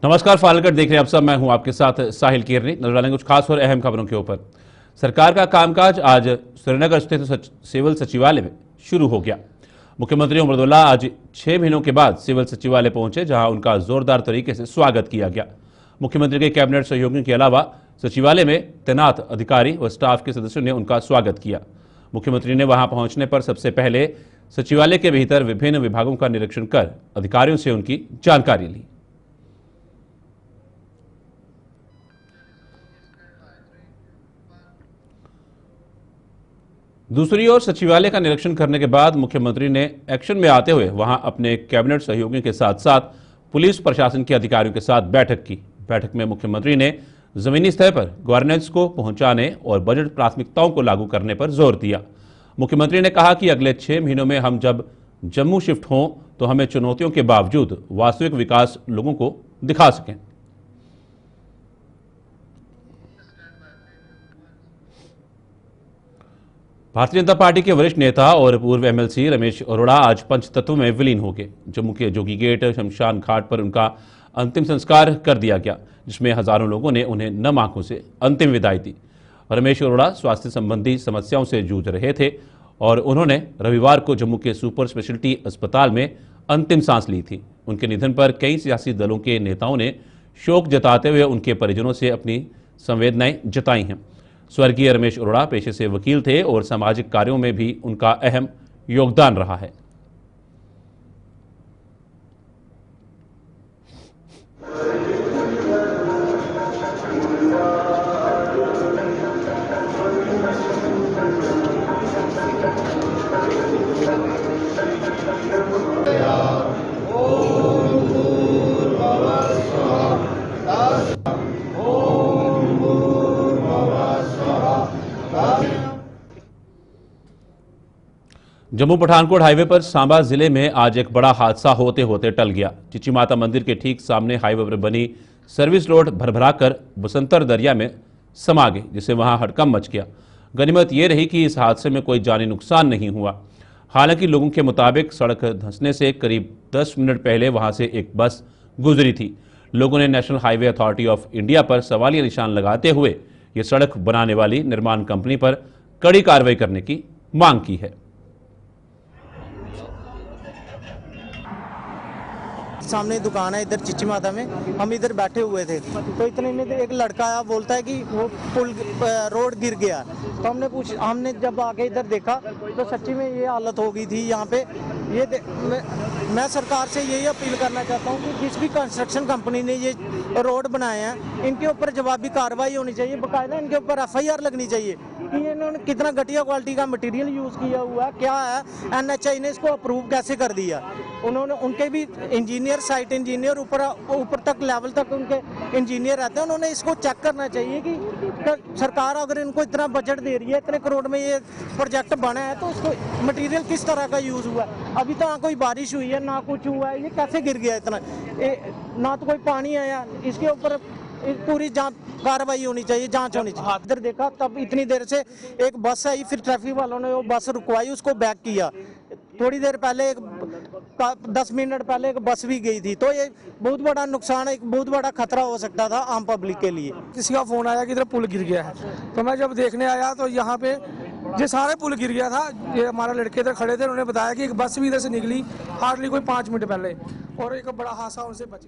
नमस्कार, फालगढ़ देख रहे हैं आप सब। मैं हूं आपके साथ साहिल कीरनी। नजर डालेंगे कुछ खास और अहम खबरों के ऊपर। सरकार का कामकाज आज श्रीनगर स्थित सिविल सचिवालय में शुरू हो गया। मुख्यमंत्री उमर अब्दुल्ला आज 6 महीनों के बाद सिविल सचिवालय पहुंचे, जहां उनका जोरदार तरीके से स्वागत किया गया। मुख्यमंत्री के कैबिनेट सहयोगियों के अलावा सचिवालय में तैनात अधिकारी व स्टाफ के सदस्यों ने उनका स्वागत किया। मुख्यमंत्री ने वहां पहुंचने पर सबसे पहले सचिवालय के भीतर विभिन्न विभागों का निरीक्षण कर अधिकारियों से उनकी जानकारी ली। दूसरी ओर सचिवालय का निरीक्षण करने के बाद मुख्यमंत्री ने एक्शन में आते हुए वहां अपने कैबिनेट सहयोगियों के साथ साथ पुलिस प्रशासन के अधिकारियों के साथ बैठक की। बैठक में मुख्यमंत्री ने जमीनी स्तर पर गवर्नेंस को पहुंचाने और बजट प्राथमिकताओं को लागू करने पर जोर दिया। मुख्यमंत्री ने कहा कि अगले 6 महीनों में हम जब जम्मू शिफ्ट हों तो हमें चुनौतियों के बावजूद वास्तविक विकास लोगों को दिखा सकें। भारतीय जनता पार्टी के वरिष्ठ नेता और पूर्व एमएलसी रमेश अरोड़ा आज पंचतत्व में विलीन हो गए। जम्मू के जोगी गेट शमशान घाट पर उनका अंतिम संस्कार कर दिया गया, जिसमें हजारों लोगों ने उन्हें नम आंखों से अंतिम विदाई दी। रमेश अरोड़ा स्वास्थ्य संबंधी समस्याओं से जूझ रहे थे और उन्होंने रविवार को जम्मू के सुपर स्पेशलिटी अस्पताल में अंतिम सांस ली थी। उनके निधन पर कई सियासी दलों के नेताओं ने शोक जताते हुए उनके परिजनों से अपनी संवेदनाएं जताई हैं। स्वर्गीय रमेश अरोड़ा पेशे से वकील थे और सामाजिक कार्यों में भी उनका अहम योगदान रहा है। जम्मू पठानकोट हाईवे पर सांबा जिले में आज एक बड़ा हादसा होते होते टल गया। चिची माता मंदिर के ठीक सामने हाईवे पर बनी सर्विस रोड भरभराकर बसंतर दरिया में समा गई, जिससे वहां हड़कंप मच गया। गनीमत यह रही कि इस हादसे में कोई जानी नुकसान नहीं हुआ। हालांकि लोगों के मुताबिक सड़क धंसने से करीब 10 मिनट पहले वहां से एक बस गुजरी थी। लोगों ने national highway authority of India पर सवालिया निशान लगाते हुए ये सड़क बनाने वाली निर्माण कंपनी पर कड़ी कार्रवाई करने की मांग की है। सामने दुकान है इधर चिची माता में, हम इधर बैठे हुए थे तो इतने में एक लड़का आया, बोलता है कि वो पुल रोड गिर गया। तो हमने जब आके इधर देखा तो सच्ची में ये हालत हो गई थी यहाँ पे। मैं सरकार से यही अपील करना चाहता हूँ कि जिस भी कंस्ट्रक्शन कंपनी ने ये रोड बनाए हैं इनके ऊपर जवाबी कार्रवाई होनी चाहिए, बकायदा इनके ऊपर FIR लगनी चाहिए कि इन्होंने कितना घटिया क्वालिटी का मटेरियल यूज़ किया हुआ है, क्या है, NHAI ने इसको अप्रूव कैसे कर दिया। उन्होंने उनके भी इंजीनियर, साइट इंजीनियर ऊपर तक लेवल तक उनके इंजीनियर रहते हैं, उन्होंने इसको चेक करना चाहिए कि सरकार अगर इनको इतना बजट दे रही है, इतने करोड़ में ये प्रोजेक्ट बना है, तो उसको मटेरियल किस तरह का यूज़ हुआ है। अभी तो कोई बारिश हुई है ना कुछ हुआ है, ये कैसे गिर गया इतना, ना तो कोई पानी आया। इसके ऊपर पूरी जांच कार्रवाई होनी चाहिए, जांच होनी चाहिए। इधर देखा तब इतनी देर से एक बस आई, फिर ट्रैफिक वालों ने वो बस रुकवाई, उसको बैक किया। थोड़ी देर पहले 10 मिनट पहले एक बस भी गई थी। तो ये बहुत बड़ा नुकसान, एक बहुत बड़ा खतरा हो सकता था आम पब्लिक के लिए। किसी का फोन आया कि इधर पुल गिर गया है, तो मैं जब देखने आया तो यहाँ पे ये सारे पुल गिर गया था। ये हमारे लड़के इधर खड़े थे, उन्होंने बताया कि एक बस भी इधर से निकली हार्डली कोई 5 मिनट पहले, और एक बड़ा हादसा उनसे बची।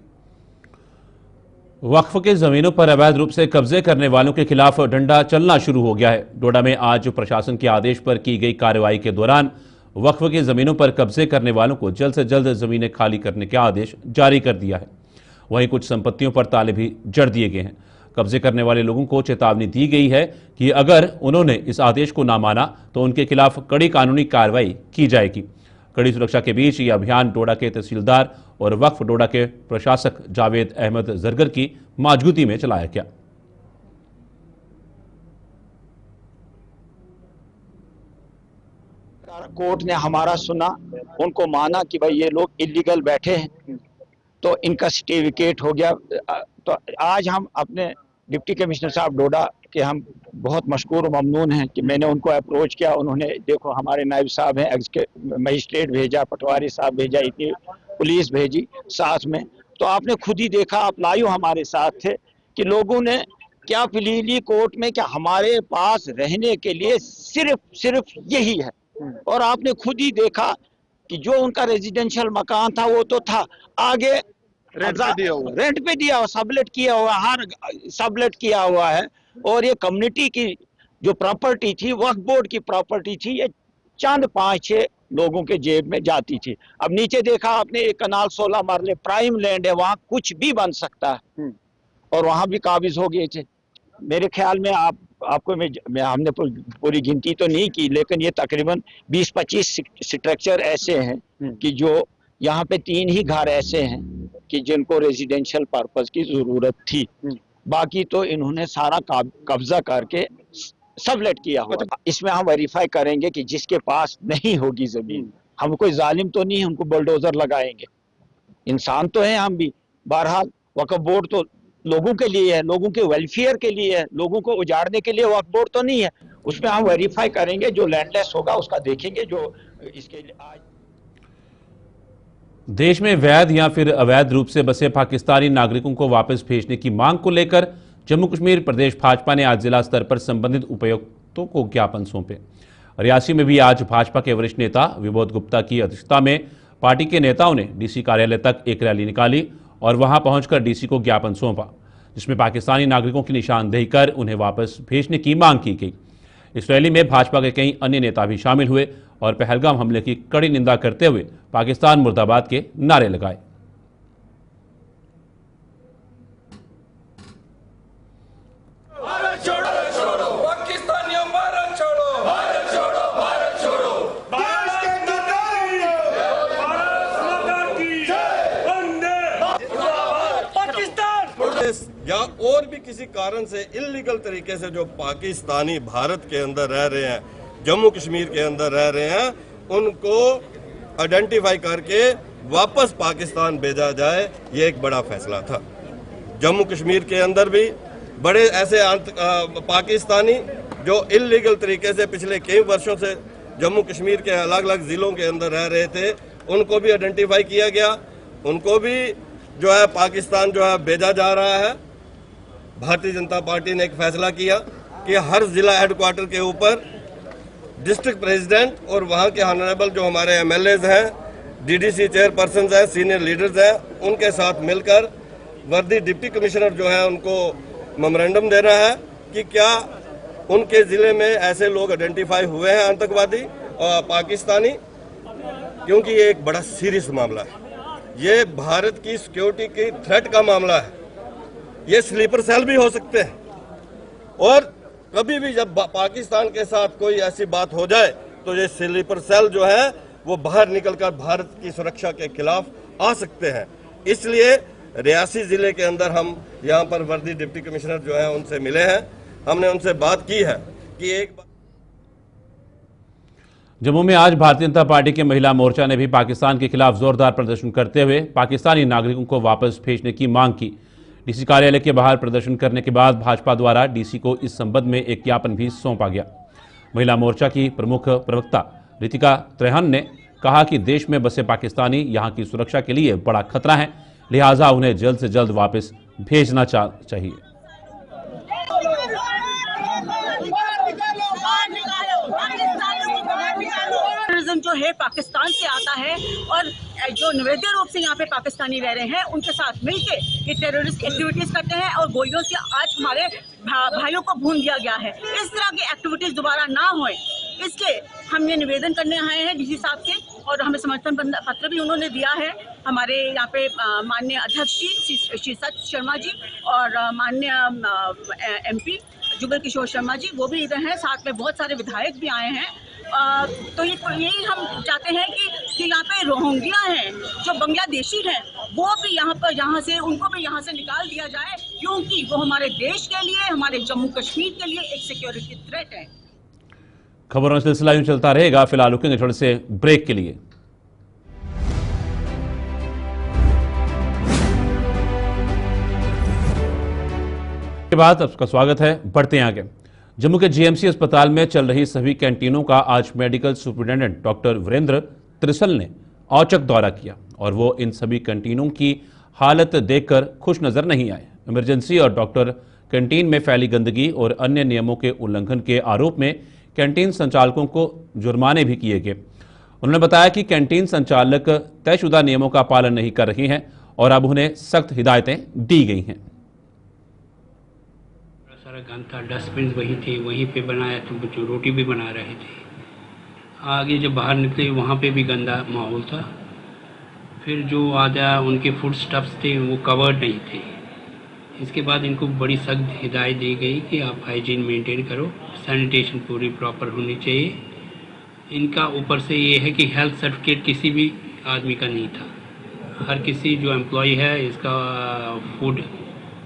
वक्फ के जमीनों पर अवैध रूप से कब्जे करने वालों के खिलाफ डंडा चलना शुरू हो गया है। डोडा में आज प्रशासन के आदेश पर की गई कार्रवाई के दौरान वक्फ की जमीनों पर कब्जे करने वालों को जल्द से जल्द जमीनें खाली करने का आदेश जारी कर दिया है। वहीं कुछ संपत्तियों पर ताले भी जड़ दिए गए हैं। कब्जे करने वाले लोगों को चेतावनी दी गई है कि अगर उन्होंने इस आदेश को ना माना तो उनके खिलाफ कड़ी कानूनी कार्रवाई की जाएगी। कड़ी सुरक्षा के बीच ये अभियान डोडा के तहसीलदार और वक्फ डोडा के प्रशासक जावेद अहमद जरगर की मौजूदगी में चलाया गया। कोर्ट ने हमारा सुना, उनको माना कि भाई ये लोग इलीगल बैठे हैं, तो इनका स्टे विकेट हो गया। तो आज हम अपने डिप्टी कमिश्नर साहब डोडा के हम बहुत मशकूर और ममनून हैं कि मैंने उनको अप्रोच किया। उन्होंने देखो हमारे नायब साहब हैं, मजिस्ट्रेट भेजा, पटवारी साहब भेजा, इतनी पुलिस भेजी साथ में, तो आपने खुद ही देखा, आप लाइव हमारे साथ थे कि लोगों ने क्या पीलीली कोर्ट में क्या हमारे पास रहने के लिए सिर्फ यही है। और आपने खुद ही देखा कि जो उनका रेजिडेंशियल मकान था वो तो था, आगे रेंट पे दिया हुआ, सबलेट किया हुआ, हर सबलेट किया हुआ है। और ये कम्युनिटी की जो प्रॉपर्टी थी, वक्फ बोर्ड की प्रॉपर्टी थी, ये चंद 5-6 लोगों के जेब में जाती थी। अब नीचे देखा आपने, एक कनाल 16 मरले प्राइम लैंड है, वहां कुछ भी बन सकता है और वहां भी काबिज हो गए थे। मेरे ख्याल में आपको हमने पूरी गिनती तो नहीं की, लेकिन ये तकरीबन 20-25 स्ट्रक्चर ऐसे हैं कि जो यहाँ पे 3 ही घर ऐसे हैं कि जिनको रेजिडेंशियल पर्पस की जरूरत थी। बाकी तो इन्होंने सारा कब्जा करके सबलेट किया हुआ। इसमें हम वेरीफाई करेंगे कि जिसके पास नहीं होगी जमीन, हम कोई जालिम तो नहीं, हमको बुलडोजर लगाएंगे, इंसान तो हैं हम भी। बहरहाल वक्फ बोर्ड तो लोगों के लिए है, लोगों के वेलफेयर के लिए है, लोगों को उजाड़ने के लिए वक्फ बोर्ड तो नहीं है। उसमें हम वेरीफाई करेंगे, जो लैंडलेस होगा उसका देखेंगे। जो इसके लिए आज देश में वैध या फिर अवैध रूप से बसे पाकिस्तानी नागरिकों को वापस भेजने की मांग को लेकर जम्मू कश्मीर प्रदेश भाजपा ने आज जिला स्तर पर संबंधित उपायुक्तों को ज्ञापन सौंपे। रियासी में भी आज भाजपा के वरिष्ठ नेता विबोध गुप्ता की अध्यक्षता में पार्टी के नेताओं ने डीसी कार्यालय तक एक रैली निकाली और वहां पहुंचकर डीसी को ज्ञापन सौंपा, जिसमें पाकिस्तानी नागरिकों की निशानदेही कर उन्हें वापस भेजने की मांग की गई। इस रैली में भाजपा के कई अन्य नेता भी शामिल हुए और पहलगाम हमले की कड़ी निंदा करते हुए पाकिस्तान मुर्दाबाद के नारे लगाए। या और भी किसी कारण से इल्लीगल तरीके से जो पाकिस्तानी भारत के अंदर रह रहे हैं, जम्मू कश्मीर के अंदर रह रहे हैं, उनको आइडेंटिफाई करके वापस पाकिस्तान भेजा जाए, ये एक बड़ा फैसला था। जम्मू कश्मीर के अंदर भी बड़े ऐसे पाकिस्तानी जो इल्लीगल तरीके से पिछले कई वर्षों से जम्मू कश्मीर के अलग अलग जिलों के अंदर रह रहे थे, उनको भी आइडेंटिफाई किया गया, उनको भी जो है पाकिस्तान जो है भेजा जा रहा है। भारतीय जनता पार्टी ने एक फैसला किया कि हर जिला हेडक्वार्टर के ऊपर डिस्ट्रिक्ट प्रेसिडेंट और वहाँ के ऑनरेबल जो हमारे एमएलएज हैं, डीडीसी चेयरपर्सन हैं, सीनियर लीडर्स हैं, उनके साथ मिलकर वर्दी डिप्टी कमिश्नर जो है उनको मेमोरेंडम दे रहा है कि क्या उनके ज़िले में ऐसे लोग आइडेंटिफाई हुए हैं आतंकवादी और पाकिस्तानी, क्योंकि ये एक बड़ा सीरियस मामला है। ये भारत की सिक्योरिटी की थ्रेट का मामला है, ये स्लीपर सेल भी हो सकते हैं और कभी भी जब पाकिस्तान के साथ कोई ऐसी बात हो जाए तो ये स्लीपर सेल जो है वो बाहर निकलकर भारत की सुरक्षा के खिलाफ आ सकते हैं। इसलिए रियासी जिले के अंदर हम यहाँ पर वर्दी डिप्टी कमिश्नर जो है उनसे मिले हैं, हमने उनसे बात की है कि एक जम्मू में आज भारतीय जनता पार्टी के महिला मोर्चा ने भी पाकिस्तान के खिलाफ जोरदार प्रदर्शन करते हुए पाकिस्तानी नागरिकों को वापस भेजने की मांग की। डीसी कार्यालय के बाहर प्रदर्शन करने के बाद भाजपा द्वारा डीसी को इस संबंध में एक ज्ञापन भी सौंपा गया। महिला मोर्चा की प्रमुख प्रवक्ता रितिका त्रेहन ने कहा कि देश में बसे पाकिस्तानी यहां की सुरक्षा के लिए बड़ा खतरा है, लिहाजा उन्हें जल्द से जल्द वापस भेजना चाहिए। जो है पाकिस्तान से आता है और जो निवेद्य रूप से यहाँ पे पाकिस्तानी रह रहे हैं उनके साथ मिलके ये टेररिस्ट एक्टिविटीज करते हैं और गोलियों से आज हमारे भाइयों को भून दिया गया है। इस तरह की एक्टिविटीज दोबारा ना होए, इसके हम ये निवेदन करने आए हैं डीसी साहब से और हमें समर्थन पत्र भी उन्होंने दिया है। हमारे यहाँ पे माननीय अध्यक्ष जी शीर्षद शर्मा जी और माननीय एमपी जुगल किशोर शर्मा जी वो भी इधर हैं, साथ में बहुत सारे विधायक भी आए हैं। तो यही हम चाहते हैं कि यहाँ पे रोहिंग्या हैं जो बांग्लादेशी हैं वो भी यहाँ से उनको भी यहाँ से निकाल दिया जाए, क्योंकि वो हमारे देश के लिए, हमारे जम्मू कश्मीर के लिए एक सिक्योरिटी थ्रेट है। खबरों का सिलसिला यूं चलता रहेगा, फिलहाल रुकेंगे थोड़े से ब्रेक के लिए। के बाद आपका स्वागत है। बढ़ते हैं आगे। जम्मू के जीएमसी अस्पताल में चल रही सभी कैंटीनों का आज मेडिकल सुपरिटेंडेंट डॉक्टर वीरेंद्र त्रिसल ने औचक दौरा किया और वो इन सभी कैंटीनों की हालत देखकर खुश नजर नहीं आए। इमरजेंसी और डॉक्टर कैंटीन में फैली गंदगी और अन्य नियमों के उल्लंघन के आरोप में कैंटीन संचालकों को जुर्माने भी किए गए। उन्होंने बताया कि कैंटीन संचालक तयशुदा नियमों का पालन नहीं कर रही हैं और अब उन्हें सख्त हिदायतें दी गई हैं। सारा गंद था, डस्टबिन वहीं थे, वहीं पे बनाया तो बच्चों रोटी भी बना रहे थे। आगे जब बाहर निकले वहाँ पे भी गंदा माहौल था। फिर जो आधा उनके फूड स्टफ्स थे वो कवर्ड नहीं थे। इसके बाद इनको बड़ी सख्त हिदायत दी गई कि आप हाइजीन मेंटेन करो, सैनिटेशन पूरी प्रॉपर होनी चाहिए। इनका ऊपर से ये है कि हेल्थ सर्टिफिकेट किसी भी आदमी का नहीं था। हर किसी जो एम्प्लॉय है इसका फूड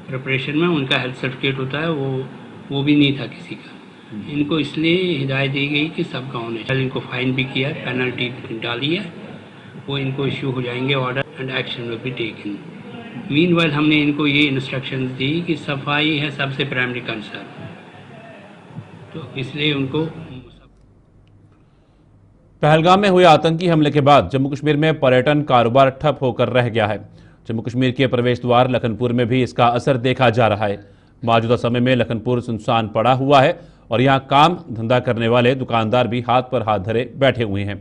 प्रिपरेशन में उनका हेल्थ सर्टिफिकेट होता है, वो भी नहीं था किसी का। इनको इसलिए हिदायत दी गई कि सबका होना चाहिए। इनको फाइन भी किया, पेनल्टी डाली है, वो इनको इश्यू हो जाएंगे order and action will be taken. Meanwhile हमने इनको ये इंस्ट्रक्शंस दी कि सफाई है सबसे प्राइमरी कंसर्न, तो इसलिए उनको। पहलगाम में हुए आतंकी हमले के बाद जम्मू कश्मीर में पर्यटन कारोबार ठप होकर रह गया है। जम्मू कश्मीर के प्रवेश द्वार लखनपुर में भी इसका असर देखा जा रहा है। मौजूदा समय में लखनपुर सुनसान पड़ा हुआ है और यहाँ काम धंधा करने वाले दुकानदार भी हाथ पर हाथ धरे बैठे हुए हैं।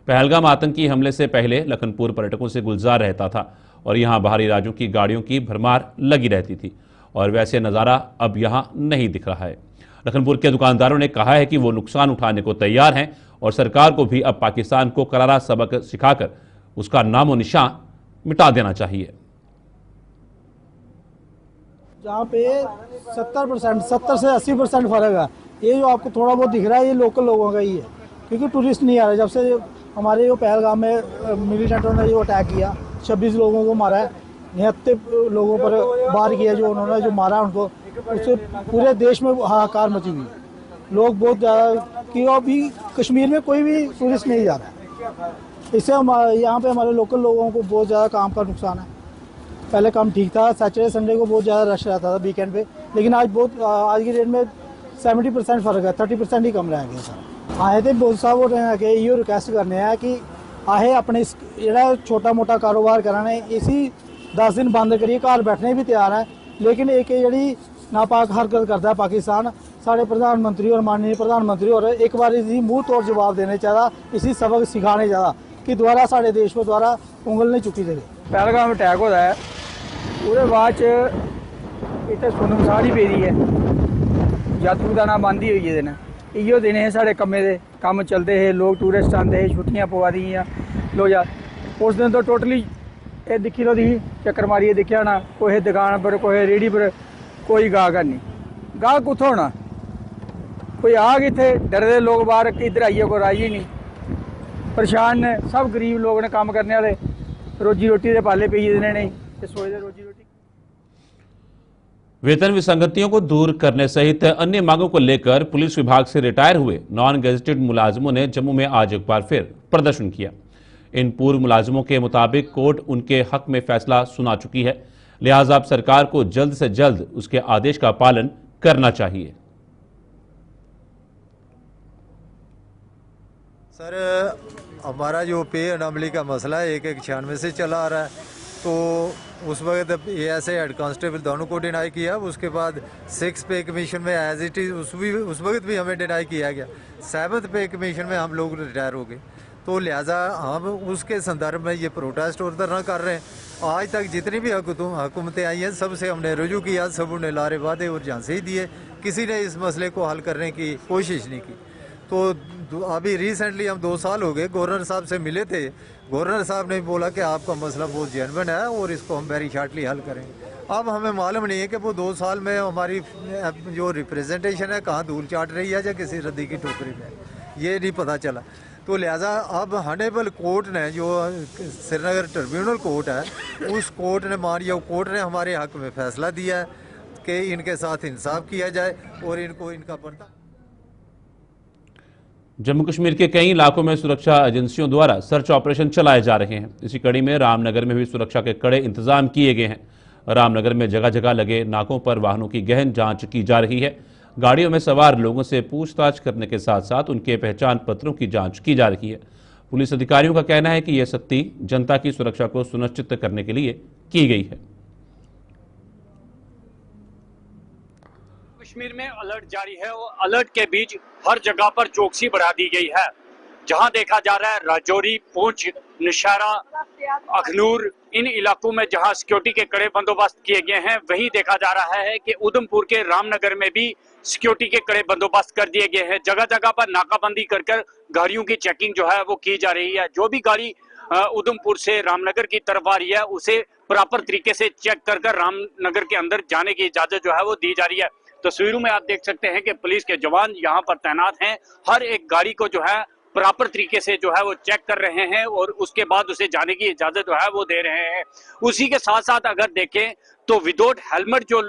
पहलगाम आतंकी हमले से पहले लखनपुर पर्यटकों से गुलजार रहता था और यहाँ बाहरी राज्यों की गाड़ियों की भरमार लगी रहती थी और वैसे नज़ारा अब यहाँ नहीं दिख रहा है। लखनपुर के दुकानदारों ने कहा है कि वो नुकसान उठाने को तैयार हैं और सरकार को भी अब पाकिस्तान को करारा सबक सिखाकर उसका नामो निशान मिटा देना चाहिए। जहाँ पे 70 से 80% फर्क है। ये जो आपको थोड़ा बहुत दिख रहा है ये लोकल लोगों का ही है, क्योंकि टूरिस्ट नहीं आ रहे। जब से हमारे जो पहलगाम में मिलिटेंटों ने जो अटैक किया, 26 लोगों को मारा है, 79 लोगों पर वार किया, जो उन्होंने जो मारा उनको, उससे पूरे देश में हाहाकार मची हुई। लोग बहुत ज़्यादा कि अभी कश्मीर में कोई भी टूरिस्ट नहीं जा रहा है। इससे यहाँ पे हमारे लोकल लोगों को बहुत ज़्यादा काम का नुकसान है। पहले काम ठीक था, सैटरडे संडे को बहुत ज़्यादा रश रहता था वीकेंड पे, लेकिन आज की डेट में 70% फ़र्क है, 30% ही कम रह गया सर। आए थे बोल साहब और ये रिक्वेस्ट करने हैं कि आहे अपने जो छोटा मोटा कारोबार कराने इसी 10 दिन बंद करिए, घर बैठने भी तैयार है, लेकिन एक जी नापाक हरकत करता है पाकिस्तान, साढ़े प्रधानमंत्री और माननीय प्रधानमंत्री और एक बार इसी मुँह तोड़ जवाब देने चाहिए, इसी सबक सिखाने चाहिए कि दोबारा साढ़े देश पर दोबारा उंगल नहीं चुकी जाए। पहलगाम अटैक होता है ਉਹਦੇ ਬਾਅਦ ਚ ਇੱਥੇ ਸੁੰਨਮਸਾਨ ਹੀ ਪਈ ਹੈ, ਯਾਤਰੂ ਦਾ ਨਾ ਬੰਦ ਹੀ ਹੋਈ ਇਹਦੇ ਨਾਲ। ਇਹੋ ਦਿਨ ਹੈ ਸਾਡੇ ਕੰਮੇ ਦੇ ਕੰਮ ਚੱਲਦੇ ਹੈ, ਲੋਕ ਟੂਰਿਸਟ ਆਉਂਦੇ ਹੈ, ਛੁੱਟੀਆਂ ਪਵਾ ਦੀਆਂ ਲੋ ਯਾਰ। ਉਸ ਦਿਨ ਤੋਂ ਟੋਟਲੀ ਇਹ ਦਿਖੀ ਲੋ ਦੀ ਚੱਕਰ ਮਾਰੀਏ ਦਿਖਿਆ ਨਾ, ਕੋਈ ਦੁਕਾਨ ਪਰ ਕੋਈ ਰੇੜੀ ਪਰ ਕੋਈ ਗਾਹਕ ਨਹੀਂ। ਗਾਹਕ ਕਿੱਥੋਂ ਹੋਣਾ, ਕੋਈ ਆ ਕਿੱਥੇ ਡਰਦੇ ਲੋਕ ਬਾਹਰ ਇੱਧਰ ਆਈਏ, ਕੋਈ ਰਾਜੀ नहीं, परेशान ने सब गरीब लोग ने, काम करने वाले रोजी रोटी के पाले पे ही नहीं सोचते रोजी रोटी। वेतन विसंगतियों को दूर करने सहित अन्य मांगों को लेकर पुलिस विभाग से रिटायर हुए नॉन गेजेटेड मुलाजिमों ने जम्मू में आज एक बार फिर प्रदर्शन किया। इन पूर्व मुलाजिमों के मुताबिक कोर्ट उनके हक में फैसला सुना चुकी है, लिहाजा अब सरकार को जल्द से जल्द उसके आदेश का पालन करना चाहिए। सर, हमारा जो पे अनामली का मसला है 1-1-96 से चला आ रहा है, तो उस वक्त एएसआई हेड कांस्टेबल दोनों को डिनाई किया। उसके बाद 6th पे कमीशन में एज इट इज़ उस वक्त भी हमें डिनाई किया गया। 7th पे कमीशन में हम लोग रिटायर हो गए, तो लिहाजा हम उसके संदर्भ में ये प्रोटेस्ट और धरना कर रहे हैं। आज तक जितनी भी हुकूमतें आई हैं सबसे हमने रुजू किया, सब उन्हें लारे वादे और झांसे ही दिए, किसी ने इस मसले को हल करने की कोशिश नहीं की। तो अभी रिसेंटली हम 2 साल हो गए, गवर्नर साहब से मिले थे। गवर्नर साहब ने बोला कि आपका मसला बहुत जेन्युइन है और इसको हम वेरी शॉर्टली हल करेंगे। अब हमें मालूम नहीं है कि वो 2 साल में हमारी जो रिप्रेजेंटेशन है कहाँ धूल चाट रही है या किसी रद्दी की टोकरी में, ये नहीं पता चला। तो लिहाजा अब हनेबल कोर्ट ने, जो श्रीनगर ट्रिब्यूनल कोर्ट है, उस कोर्ट ने कोर्ट ने हमारे हक में फैसला दिया है कि इनके साथ इंसाफ किया जाए और इनको इनका पर्दा। जम्मू कश्मीर के कई इलाकों में सुरक्षा एजेंसियों द्वारा सर्च ऑपरेशन चलाए जा रहे हैं। इसी कड़ी में रामनगर में भी सुरक्षा के कड़े इंतजाम किए गए हैं। रामनगर में जगह जगह लगे नाकों पर वाहनों की गहन जांच की जा रही है। गाड़ियों में सवार लोगों से पूछताछ करने के साथ साथ उनके पहचान पत्रों की जांच की जा रही है। पुलिस अधिकारियों का कहना है कि यह सख्ती जनता की सुरक्षा को सुनिश्चित करने के लिए की गई है। कश्मीर में अलर्ट जारी है और अलर्ट के बीच हर जगह पर चौकसी बढ़ा दी गई है। जहां देखा जा रहा है राजौरी, पुंछ, नौशहरा, अखनूर, इन इलाकों में जहां सिक्योरिटी के कड़े बंदोबस्त किए गए हैं, वहीं देखा जा रहा है कि उधमपुर के रामनगर में भी सिक्योरिटी के कड़े बंदोबस्त कर दिए गए हैं। जगह जगह पर नाकाबंदी कर गाड़ियों की चेकिंग जो है वो की जा रही है। जो भी गाड़ी उधमपुर से रामनगर की तरफ आ रही है उसे प्रॉपर तरीके से चेक कर रामनगर के अंदर जाने की इजाजत जो है वो दी जा रही है। तस्वीरों में आप देख सकते हैं कि पुलिस के जवान यहाँ पर तैनात हैं। हर एक गाड़ी को जो है प्रॉपर तरीके से जो है वो चेक कर रहे हैं और उसके बाद उसे जाने की इजाजत जो है वो दे रहे हैं। उसी के साथ साथ अगर देखें तो विदाउट हेलमेट जो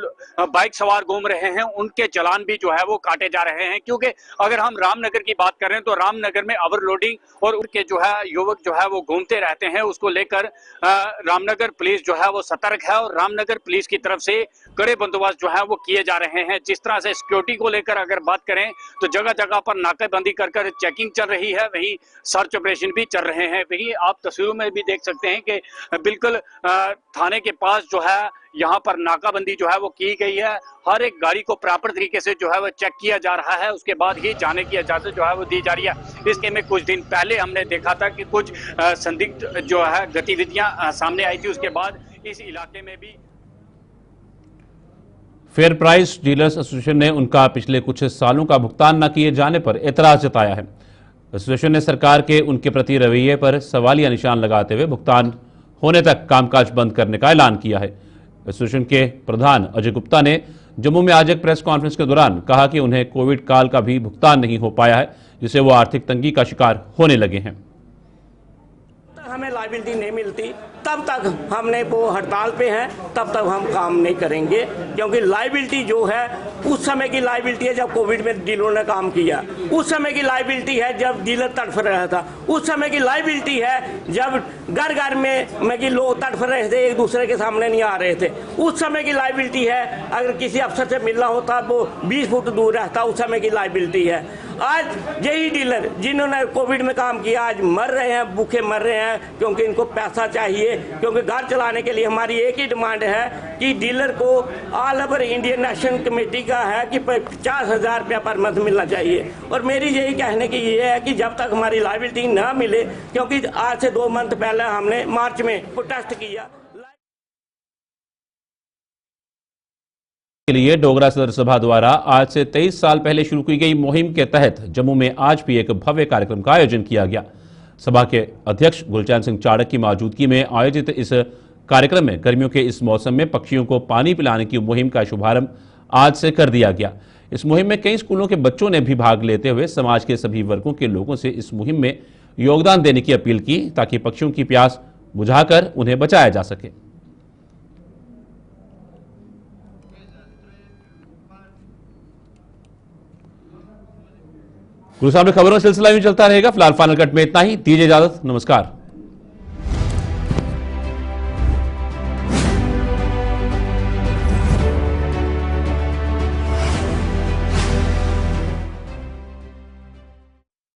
बाइक सवार घूम रहे हैं उनके चालान भी जो है वो काटे जा रहे हैं। क्योंकि अगर हम रामनगर की बात करें तो रामनगर में ओवरलोडिंग और उनके जो है युवक जो है वो घूमते रहते हैं। उसको लेकर रामनगर पुलिस जो है वो सतर्क है और रामनगर पुलिस की तरफ से कड़े बंदोबस्त जो है वो किए जा रहे हैं। जिस तरह से सिक्योरिटी को लेकर अगर बात करें तो जगह जगह पर नाकेबंदी कर चेकिंग चल रही है, वहीं सर्च ऑपरेशन भी चल रहे हैं। वहीं आप तस्वीरों में भी देख सकते हैं कि बिल्कुल थाने के पास जो है यहाँ पर नाकाबंदी जो है वो की गई है। हर एक गाड़ी को प्रॉपर तरीके से जो है वो चेक किया जा रहा है, उसके बाद ही जाने की इजाजत जो है वो दी जा रही है। इसके में कुछ दिन पहले हमने देखा था कि कुछ संदिग्ध जो है गतिविधियां सामने आई थी। उसके बाद इस इलाके में भी फेयर प्राइस डीलर्स एसोसिएशन ने उनका पिछले कुछ सालों का भुगतान न किए जाने पर एतराज जताया है। एसोसिएशन ने सरकार के उनके प्रति रवैये पर सवालिया निशान लगाते हुए भुगतान होने तक कामकाज बंद करने का ऐलान किया है। एसोसिएशन के प्रधान अजय गुप्ता ने जम्मू में आज एक प्रेस कॉन्फ्रेंस के दौरान कहा कि उन्हें कोविड काल का भी भुगतान नहीं हो पाया है, जिससे वो आर्थिक तंगी का शिकार होने लगे हैं। हमें लायबिलिटी नहीं मिलती तब तक हमने वो हड़ताल पे हैं, तब तक हम काम नहीं करेंगे। क्योंकि लायबिलिटी जो है उस समय की लायबिलिटी है जब कोविड में डीलरों ने काम किया, उस समय की लायबिलिटी है जब डीलर तड़फ रहा था, उस समय की लायबिलिटी है जब घर घर में कि लोग तड़फ रहे थे, एक दूसरे के सामने नहीं आ रहे थे, उस समय की लायबिलिटी है अगर किसी अफसर से मिलना होता वो 20 फुट दूर रहता, उस समय की लायबिलिटी है। आज यही डीलर जिन्होंने कोविड में काम किया आज मर रहे हैं, भूखे मर रहे हैं, क्योंकि इनको पैसा चाहिए। क्योंकि घर चलाने के लिए हमारी एक ही डिमांड है कि डीलर को all over Indian national committee का है कि 50,000 रुपया पर मंथ मिलना चाहिए। और मेरी यही कहने की ये है कि जब तक हमारी लायबिलिटी ना मिले, क्योंकि आज से 2 मंथ पहले हमने मार्च में प्रोटेस्ट किया के लिए डोगरा सदर सभा द्वारा आज से 23 साल पहले शुरू की गई मुहिम के तहत जम्मू में आज भी एक भव्य कार्यक्रम का आयोजन किया गया। सभा के अध्यक्ष गुलचैन सिंह चाड़क की मौजूदगी में आयोजित इस कार्यक्रम में गर्मियों के इस मौसम में पक्षियों को पानी पिलाने की मुहिम का शुभारंभ आज से कर दिया गया। इस मुहिम में कई स्कूलों के बच्चों ने भी भाग लेते हुए समाज के सभी वर्गों के लोगों से इस मुहिम में योगदान देने की अपील की, ताकि पक्षियों की प्यास बुझाकर उन्हें बचाया जा सके। गुरु साहब खबरों का सिलसिला यूं चलता रहेगा। फिलहाल फाइनल कट में इतना ही। दीजिए इजाजत, नमस्कार।